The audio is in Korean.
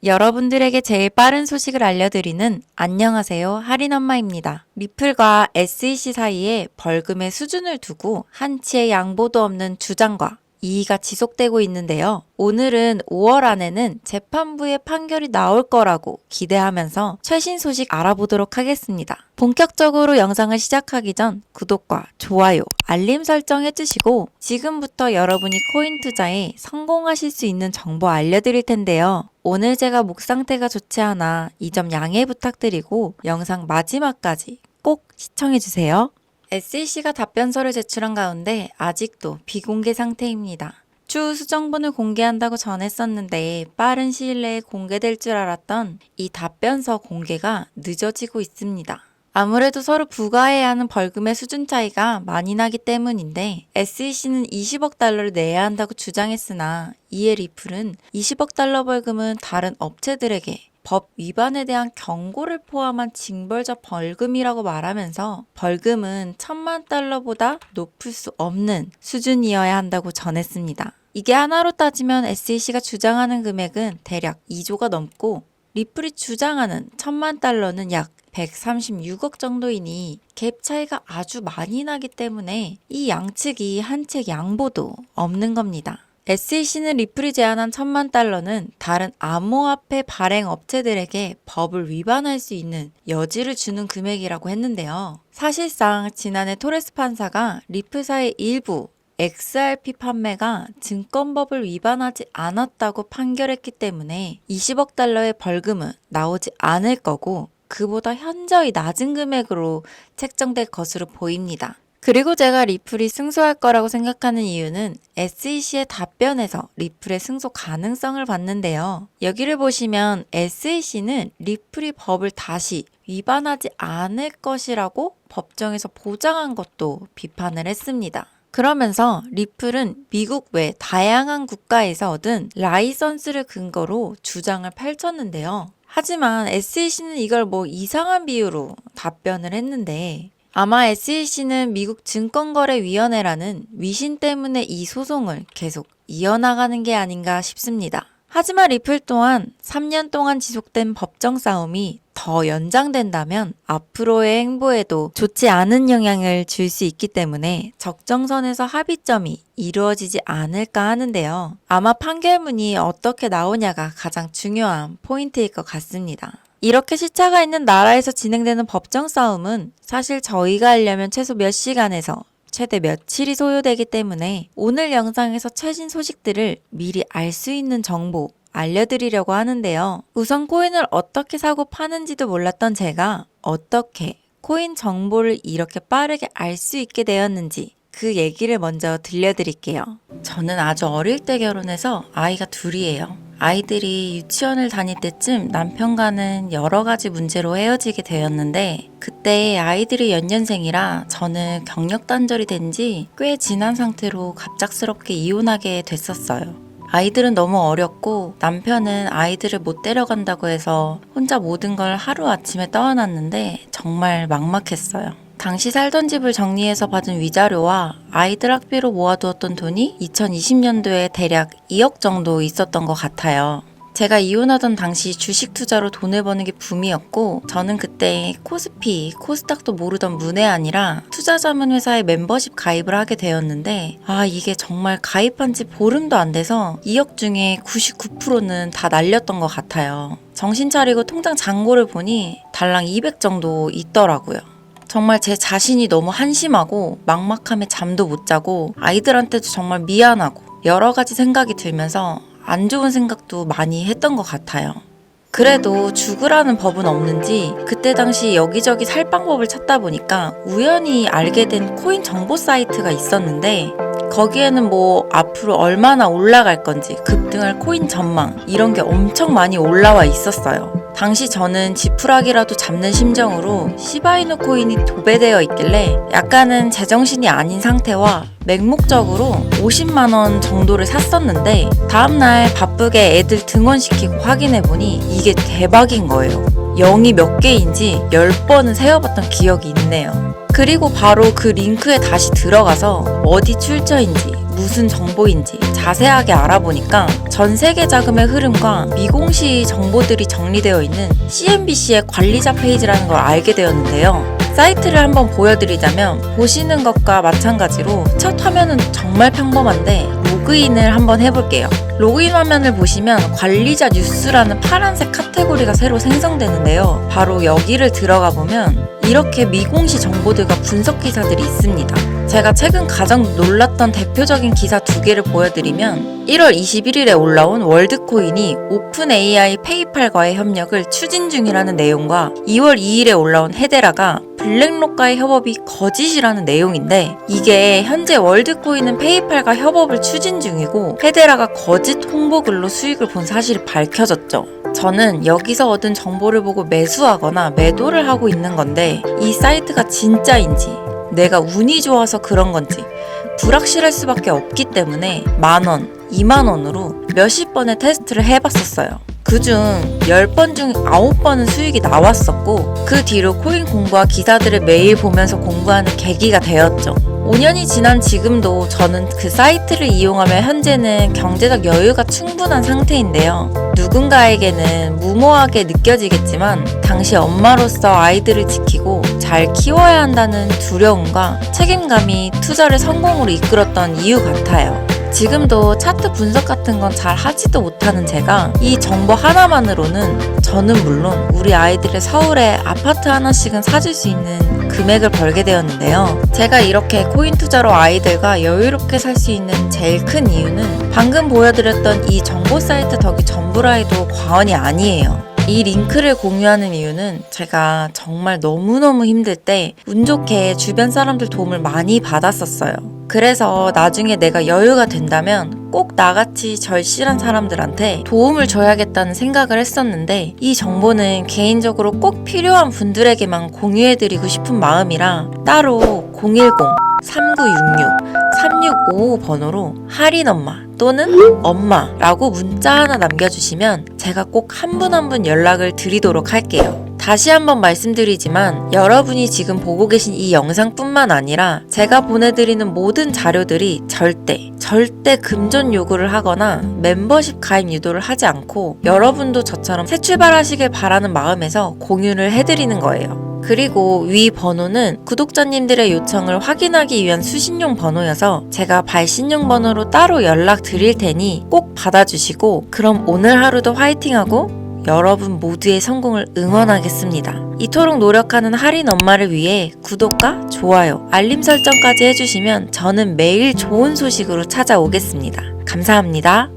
여러분들에게 제일 빠른 소식을 알려드리는 안녕하세요 할인엄마입니다. 리플과 SEC 사이에 벌금의 수준을 두고 한치의 양보도 없는 주장과 이의가 지속되고 있는데요. 오늘은 5월 안에는 재판부의 판결이 나올 거라고 기대하면서 최신 소식 알아보도록 하겠습니다. 본격적으로 영상을 시작하기 전 구독과 좋아요, 알림 설정 해주시고 지금부터 여러분이 코인 투자에 성공하실 수 있는 정보 알려드릴 텐데요. 오늘 제가 목 상태가 좋지 않아 이 점 양해 부탁드리고 영상 마지막까지 꼭 시청해주세요. SEC가 답변서를 제출한 가운데 아직도 비공개 상태입니다. 추후 수정본을 공개한다고 전했었는데 빠른 시일 내에 공개될 줄 알았던 이 답변서 공개가 늦어지고 있습니다. 아무래도 서로 부과해야 하는 벌금의 수준 차이가 많이 나기 때문인데 SEC는 20억 달러를 내야 한다고 주장했으나 이에 리플은 20억 달러 벌금은 다른 업체들에게 법 위반에 대한 경고를 포함한 징벌적 벌금이라고 말하면서 벌금은 1,000만 달러보다 높을 수 없는 수준이어야 한다고 전했습니다. 이게 하나로 따지면 SEC가 주장하는 금액은 대략 2조가 넘고 리플이 주장하는 1,000만 달러는 약 136억 정도이니 갭 차이가 아주 많이 나기 때문에 이 양측이 한 채 양보도 없는 겁니다. SEC는 리플이 제안한 1,000만 달러는 다른 암호화폐 발행 업체들에게 법을 위반할 수 있는 여지를 주는 금액이라고 했는데요. 사실상 지난해 토레스 판사가 리플사의 일부 XRP 판매가 증권법을 위반하지 않았다고 판결했기 때문에 20억 달러의 벌금은 나오지 않을 거고 그보다 현저히 낮은 금액으로 책정될 것으로 보입니다. 그리고 제가 리플이 승소할 거라고 생각하는 이유는 SEC의 답변에서 리플의 승소 가능성을 봤는데요. 여기를 보시면 SEC는 리플이 법을 다시 위반하지 않을 것이라고 법정에서 보장한 것도 비판을 했습니다. 그러면서 리플은 미국 외 다양한 국가에서 얻은 라이선스를 근거로 주장을 펼쳤는데요. 하지만 SEC는 이걸 이상한 비유로 답변을 했는데 아마 SEC는 미국 증권거래위원회라는 위신 때문에 이 소송을 계속 이어나가는 게 아닌가 싶습니다. 하지만 리플 또한 3년 동안 지속된 법정 싸움이 더 연장된다면 앞으로의 행보에도 좋지 않은 영향을 줄 수 있기 때문에 적정선에서 합의점이 이루어지지 않을까 하는데요. 아마 판결문이 어떻게 나오냐가 가장 중요한 포인트일 것 같습니다. 이렇게 시차가 있는 나라에서 진행되는 법정 싸움은 사실 저희가 하려면 최소 몇 시간에서 최대 며칠이 소요되기 때문에 오늘 영상에서 최신 소식들을 미리 알 수 있는 정보 알려드리려고 하는데요. 우선 코인을 어떻게 사고 파는지도 몰랐던 제가 어떻게 코인 정보를 이렇게 빠르게 알 수 있게 되었는지 그 얘기를 먼저 들려드릴게요. 저는 아주 어릴 때 결혼해서 아이가 둘이에요. 아이들이 유치원을 다닐 때쯤 남편과는 여러 가지 문제로 헤어지게 되었는데 그때 아이들이 연년생이라 저는 경력 단절이 된 지 꽤 지난 상태로 갑작스럽게 이혼하게 됐었어요. 아이들은 너무 어렸고 남편은 아이들을 못 데려간다고 해서 혼자 모든 걸 하루아침에 떠안았는데 정말 막막했어요. 당시 살던 집을 정리해서 받은 위자료와 아이들 학비로 모아두었던 돈이 2020년도에 대략 2억 정도 있었던 것 같아요. 제가 이혼하던 당시 주식 투자로 돈을 버는 게 붐이었고 저는 그때 코스피, 코스닥도 모르던 문외한이라 투자자문회사에 멤버십 가입을 하게 되었는데 이게 정말 가입한 지 보름도 안 돼서 2억 중에 99%는 다 날렸던 것 같아요. 정신 차리고 통장 잔고를 보니 달랑 200 정도 있더라고요. 정말 제 자신이 너무 한심하고 막막함에 잠도 못 자고 아이들한테도 정말 미안하고 여러 가지 생각이 들면서 안 좋은 생각도 많이 했던 것 같아요. 그래도 죽으라는 법은 없는지 그때 당시 여기저기 살 방법을 찾다 보니까 우연히 알게 된 코인 정보 사이트가 있었는데 거기에는 앞으로 얼마나 올라갈 건지 급등할 코인 전망 이런 게 엄청 많이 올라와 있었어요. 당시 저는 지푸라기라도 잡는 심정으로 시바이누 코인이 도배되어 있길래 약간은 제정신이 아닌 상태와 맹목적으로 50만원 정도를 샀었는데 다음날 바쁘게 애들 등원시키고 확인해보니 이게 대박인 거예요. 0이 몇 개인지 10번은 세어봤던 기억이 있네요. 그리고 바로 그 링크에 다시 들어가서 어디 출처인지 무슨 정보인지 자세하게 알아보니까 전 세계 자금의 흐름과 미공시 정보들이 정리되어 있는 CNBC의 관리자 페이지라는 걸 알게 되었는데요. 사이트를 한번 보여드리자면 보시는 것과 마찬가지로 첫 화면은 정말 평범한데 로그인을 한번 해볼게요. 로그인 화면을 보시면 관리자 뉴스라는 파란색 카테고리가 새로 생성되는데요. 바로 여기를 들어가 보면 이렇게 미공시 정보들과 분석 기사들이 있습니다. 제가 최근 가장 놀랐던 대표적인 기사 두 개를 보여드리면 1월 21일에 올라온 월드코인이 오픈 AI 페이팔과의 협력을 추진 중이라는 내용과 2월 2일에 올라온 헤데라가 블랙록과의 협업이 거짓이라는 내용인데, 이게 현재 월드코인은 페이팔과 협업을 추진 중이고 헤데라가 거짓 홍보글로 수익을 본 사실이 밝혀졌죠. 저는 여기서 얻은 정보를 보고 매수하거나 매도를 하고 있는 건데 이 사이트가 진짜인지 내가 운이 좋아서 그런 건지 불확실할 수밖에 없기 때문에 10,000원, 20,000원으로 몇십 번의 테스트를 해봤었어요. 그중 10번 중 9번은 수익이 나왔었고 그 뒤로 코인 공부와 기사들을 매일 보면서 공부하는 계기가 되었죠. 5년이 지난 지금도 저는 그 사이트를 이용하며 현재는 경제적 여유가 충분한 상태인데요. 누군가에게는 무모하게 느껴지겠지만 당시 엄마로서 아이들을 지키고 잘 키워야 한다는 두려움과 책임감이 투자를 성공으로 이끌었던 이유 같아요. 지금도 차트 분석 같은 건 잘 하지도 못하는 제가 이 정보 하나만으로는 저는 물론 우리 아이들의 서울에 아파트 하나씩은 사줄 수 있는 금액을 벌게 되었는데요. 제가 이렇게 코인 투자로 아이들과 여유롭게 살 수 있는 제일 큰 이유는 방금 보여드렸던 이 정보 사이트 덕이 전부라 해도 과언이 아니에요. 이 링크를 공유하는 이유는 제가 정말 너무너무 힘들 때 운 좋게 주변 사람들 도움을 많이 받았었어요. 그래서 나중에 내가 여유가 된다면 꼭 나같이 절실한 사람들한테 도움을 줘야겠다는 생각을 했었는데, 이 정보는 개인적으로 꼭 필요한 분들에게만 공유해드리고 싶은 마음이라 따로 010-3966-3655 번호로 할인엄마 또는 엄마라고 문자 하나 남겨주시면 제가 꼭 한 분 한 분 연락을 드리도록 할게요. 다시 한번 말씀드리지만 여러분이 지금 보고 계신 이 영상뿐만 아니라 제가 보내드리는 모든 자료들이 절대 금전 요구를 하거나 멤버십 가입 유도를 하지 않고 여러분도 저처럼 새 출발하시길 바라는 마음에서 공유를 해드리는 거예요. 그리고 위 번호는 구독자님들의 요청을 확인하기 위한 수신용 번호여서 제가 발신용 번호로 따로 연락 드릴 테니 꼭 받아주시고, 그럼 오늘 하루도 화이팅하고 여러분 모두의 성공을 응원하겠습니다. 이토록 노력하는 할인 엄마를 위해 구독과 좋아요, 알림 설정까지 해주시면 저는 매일 좋은 소식으로 찾아오겠습니다. 감사합니다.